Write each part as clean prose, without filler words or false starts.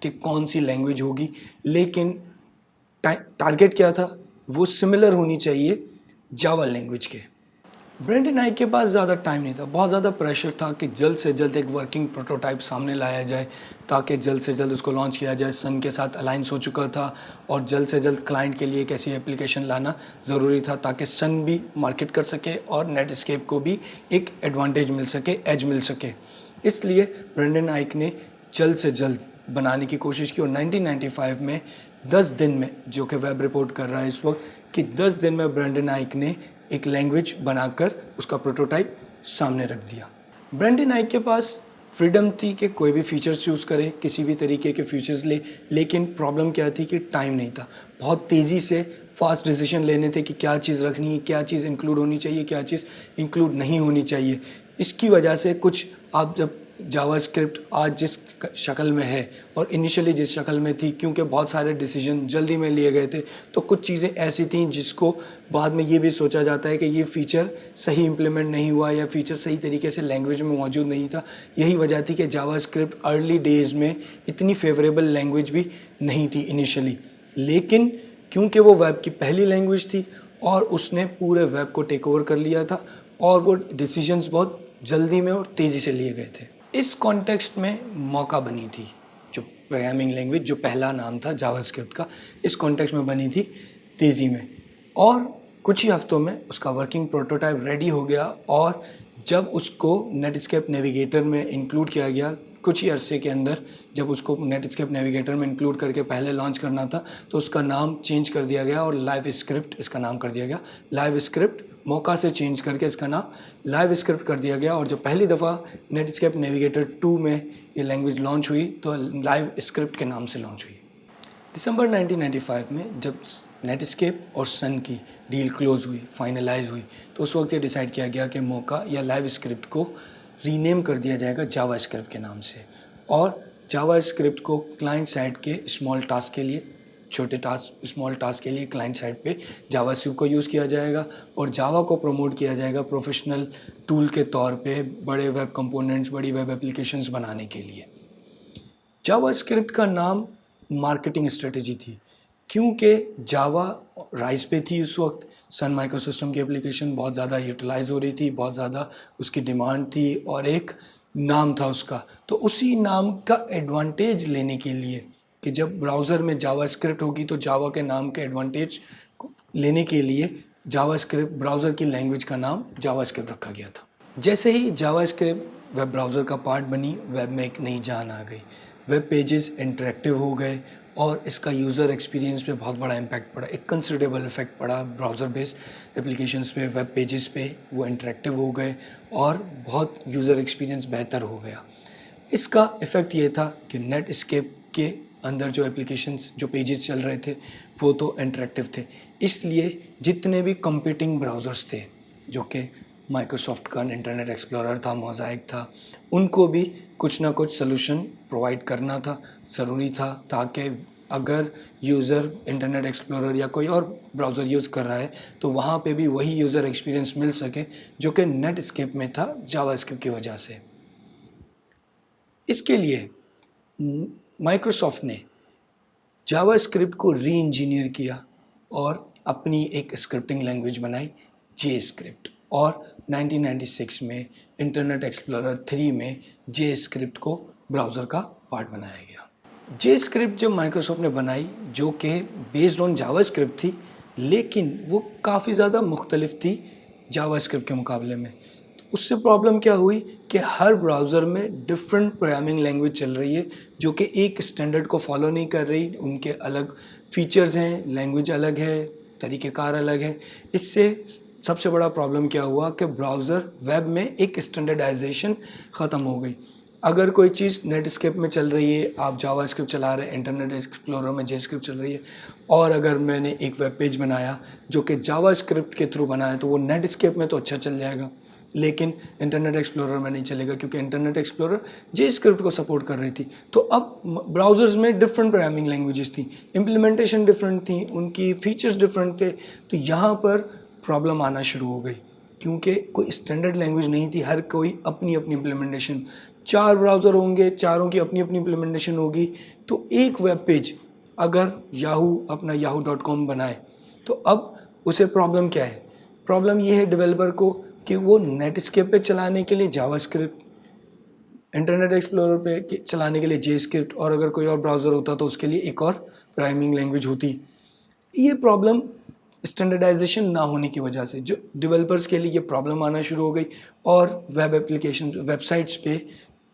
کہ کون سی لینگویج ہوگی، لیکن ٹارگیٹ کیا تھا، وہ سملر ہونی چاہیے جاوا لینگویج کے۔ برینڈن آئک کے پاس زیادہ ٹائم نہیں تھا، بہت زیادہ پریشر تھا کہ جلد سے جلد ایک ورکنگ پروٹوٹائپ سامنے لایا جائے تاکہ جلد سے جلد اس کو لانچ کیا جائے۔ سن کے ساتھ الائنس ہو چکا تھا اور جلد سے جلد کلائنٹ کے لیے ایک ایسی اپلیکیشن لانا ضروری تھا تاکہ سن بھی مارکیٹ کر سکے اور نیٹ اسکیپ کو بھی ایک ایڈوانٹیج مل سکے، ایج مل سکے۔ اس لیے برینڈن آئک نے جلد سے جلد بنانے کی کوشش کی اور 1995 میں 10 دن میں، جو کہ ویب رپورٹ کر رہا ہے اس وقت کہ 10 دن میں برینڈن آئک نے ایک لینگویج بنا کر اس کا پروٹوٹائپ سامنے رکھ دیا۔ برینڈن آئک کے پاس فریڈم تھی کہ کوئی بھی فیچرز چوز کرے، کسی بھی طریقے کے فیچرز لے، لیکن پرابلم کیا تھی کہ ٹائم نہیں تھا۔ بہت تیزی سے فاسٹ ڈیسیشن لینے تھے کہ کیا چیز رکھنی ہے، کیا چیز انکلوڈ ہونی چاہیے، کیا چیز انکلوڈ نہیں ہونی چاہیے۔ اس کی وجہ سے کچھ آپ جب جاوا اسکرپٹ آج جس شکل میں ہے اور انیشلی جس شکل میں تھی، کیونکہ بہت سارے ڈیسیجن جلدی میں لیے گئے تھے، تو کچھ چیزیں ایسی تھیں جس کو بعد میں یہ بھی سوچا جاتا ہے کہ یہ فیچر صحیح امپلیمنٹ نہیں ہوا یا فیچر صحیح طریقے سے لینگویج میں موجود نہیں تھا۔ یہی وجہ تھی کہ جاوا اسکرپٹ ارلی ڈیز میں اتنی فیوریبل لینگویج بھی نہیں تھی انیشلی، لیکن کیونکہ وہ ویب کی پہلی لینگویج تھی اور اس نے پورے ویب کو ٹیک اوور کر لیا تھا اور وہ ڈیسیجنز بہت جلدی میں اور تیزی سے لیے گئے تھے۔ اس کانٹیکسٹ میں موقع بنی تھی، جو پروگرامنگ لینگویج جو پہلا نام تھا جاوا اسکرپٹ کا، اس کانٹیکسٹ میں بنی تھی تیزی میں، اور کچھ ہی ہفتوں میں اس کا ورکنگ پروٹوٹائپ ریڈی ہو گیا۔ اور جب اس کو نیٹ اسکیپ نیویگیٹر میں انکلوڈ کیا گیا، کچھ ہی عرصے کے اندر جب اس کو نیٹ اسکیپ نیویگیٹر میں انکلوڈ کر کے پہلے لانچ کرنا تھا تو اس کا نام چینج کر دیا گیا اور لائیو اسکرپٹ اس کا نام کر دیا گیا۔ لائیو اسکرپٹ موقع سے چینج کر کے اس کا نام لائیو اسکرپٹ کر دیا گیا، اور جب پہلی دفعہ نیٹ اسکیپ نیویگیٹر 2 میں یہ لینگویج لانچ ہوئی تو لائیو اسکرپٹ کے نام سے لانچ ہوئی۔ دسمبر 1995 میں جب نیٹ اسکیپ اور سن کی ڈیل کلوز ہوئی، فائنلائز ہوئی، تو اس وقت یہ ڈیسائیڈ کیا گیا کہ موقع یا لائیو اسکرپٹ کو رینیم کر دیا جائے گا جاوا اسکرپٹ کے نام سے، اور جاوا اسکرپٹ کو کلائنٹ سائٹ کے اسمال ٹاسک کے لیے، چھوٹے ٹاسک، اسمال ٹاسک کے لیے کلائنٹ سائٹ پہ جاوا اسکرپٹ کو یوز کیا جائے گا، اور جاوا کو پروموٹ کیا جائے گا پروفیشنل ٹول کے طور پہ بڑے ویب کمپوننٹس، بڑی ویب اپلیکیشنز بنانے کے لیے۔ جاوا اسکرپٹ کا نام مارکیٹنگ اسٹریٹجی تھی، کیونکہ جاوا رائز پہ تھی اس وقت، سن مائکرو سسٹم کی اپلیکیشن بہت زیادہ یوٹیلائز ہو رہی تھی، بہت زیادہ اس کی ڈیمانڈ تھی اور ایک نام تھا اس کا، تو اسی نام کا ایڈوانٹیج لینے کے لیے کہ جب براؤزر میں جاوا اسکرپٹ ہوگی تو جاوا کے نام کے ایڈوانٹیج لینے کے لیے جاوا اسکرپٹ براؤزر کی لینگویج کا نام جاوا اسکرپٹ رکھا گیا تھا۔ جیسے ہی جاوا اسکرپٹ ویب براؤزر کا پارٹ بنی، ویب میں ایک نئی جان آ گئی، ویب پیجز انٹریکٹیو ہو گئے اور اس کا یوزر ایکسپیرینس پہ بہت بڑا امپیکٹ پڑا، ایک کنسیڈریبل افیکٹ پڑا براؤزر بیسڈ اپلیکیشنس پہ، ویب پیجز پہ وہ انٹریکٹیو ہو گئے اور بہت یوزر ایکسپیرینس بہتر ہو گیا۔ اس کا افیکٹ یہ تھا کہ نیٹ اسکیپ کے اندر جو اپلیکیشنز، جو پیجز چل رہے تھے وہ تو انٹریکٹیو تھے، اس لیے جتنے بھی کمپیٹنگ براؤزرز تھے، جو کہ مائکروسافٹ کا انٹرنیٹ ایکسپلورر تھا، موزائک تھا، ان کو بھی کچھ نہ کچھ سلوشن پرووائڈ کرنا تھا، ضروری تھا، تاکہ اگر یوزر انٹرنیٹ ایکسپلورر یا کوئی اور براؤزر یوز کر رہا ہے تو وہاں پہ بھی وہی یوزر ایکسپیرینس مل سکے جو کہ نیٹ اسکیپ میں تھا جاوا اسکرپٹ کی وجہ سے۔ اس کے لیے مائکروسافٹ نے جاوا اسکرپٹ کو ری انجینئر کیا اور اپنی ایک اسکرپٹنگ لینگویج بنائی، جے اسکرپٹ، اور 1996 میں انٹرنیٹ ایکسپلورر 3 میں جے اسکرپٹ کو براؤزر کا پارٹ بنایا گیا۔ جے اسکرپٹ جب مائکروسافٹ نے بنائی، جو کہ بیسڈ آن جاوا اسکرپٹ تھی، لیکن وہ کافی زیادہ مختلف تھی جاوا اسکرپٹ کے مقابلے میں۔ اس سے پرابلم کیا ہوئی کہ ہر براؤزر میں ڈفرینٹ پروگرامنگ لینگویج چل رہی ہے جو کہ ایک اسٹینڈرڈ کو فالو نہیں کر رہی، ان کے الگ فیچرز ہیں، لینگویج الگ ہے، طریقہ کار الگ ہے۔ اس سے سب سے بڑا پرابلم کیا ہوا کہ براؤزر ویب میں ایک اسٹینڈرڈائزیشن ختم ہو گئی۔ اگر کوئی چیز نیٹ اسکیپ میں چل رہی ہے، آپ جاوا اسکرپٹ چلا رہے ہیں، انٹرنیٹ ایکسپلورر میں جے اسکرپٹ چل رہی ہے، اور اگر میں نے ایک ویب پیج بنایا جو کہ جاوا اسکرپٹ کے تھرو بنایا تو وہ نیٹ اسکیپ میں تو اچھا چل جائے گا، لیکن انٹرنیٹ ایکسپلورر میں نہیں چلے گا، کیونکہ انٹرنیٹ ایکسپلورر جے اسکرپٹ کو سپورٹ کر رہی تھی۔ تو اب براؤزرز میں ڈفرینٹ پروگرامنگ لینگویجز تھیں، امپلیمنٹیشن ڈفرینٹ تھیں، ان کی فیچرز ڈفرینٹ تھے، تو یہاں پر پرابلم آنا شروع ہو گئی، کیونکہ کوئی اسٹینڈرڈ لینگویج نہیں تھی، ہر کوئی اپنی اپنی امپلیمنٹیشن 4 براؤزر ہوں گے, چاروں کی اپنی اپنی امپلیمنٹیشن ہوگی, تو ایک ویب پیج اگر یاہو اپنا yahoo.com بنائے تو اب اسے پرابلم کیا ہے؟ پرابلم یہ ہے ڈیولپر کو کہ وہ نیٹ اسکیپ پہ چلانے کے لیے جاوا اسکرپٹ, انٹرنیٹ ایکسپلورر پہ چلانے کے لیے جے اسکرپٹ, اور اگر کوئی اور براؤزر ہوتا تو اس کے لیے ایک اور پروگرامنگ لینگویج ہوتی. یہ پرابلم اسٹینڈرڈائزیشن نہ ہونے کی وجہ سے جو ڈیولپرز کے لیے یہ پرابلم آنا شروع ہو گئی, اور ویب اپلیکیشن ویب سائٹس پہ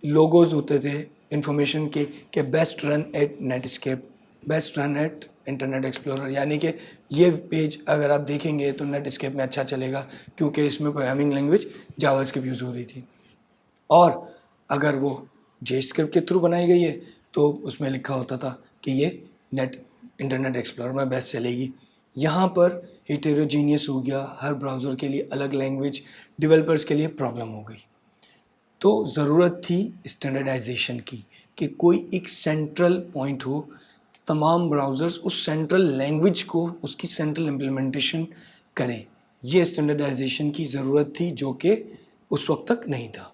لوگوز ہوتے تھے انفارمیشن کے کہ best run at Netscape, best run at Internet Explorer, یعنی کہ یہ پیج اگر آپ دیکھیں گے تو نیٹ اسکیپ میں اچھا چلے گا کیونکہ اس میں programming language JavaScript use ہو رہی تھی. اور اگر وہ جے اسکرپٹ کے تھرو بنائی گئی ہے تو اس میں لکھا ہوتا تھا کہ یہ انٹرنیٹ ایکسپلورر میں بیسٹ چلے گی. یہاں پر ہیٹروجینیس ہو گیا, ہر براؤزر کے لیے الگ لینگویج, ڈیولپرز کے لیے پرابلم ہو گئی. تو ضرورت تھی اسٹینڈرڈائزیشن کی کہ کوئی ایک سینٹرل پوائنٹ ہو, تمام براؤزرز اس سینٹرل لینگویج کو اس کی سینٹرل امپلیمنٹیشن کریں. یہ اسٹینڈرڈائزیشن کی ضرورت تھی جو کہ اس وقت تک نہیں تھا.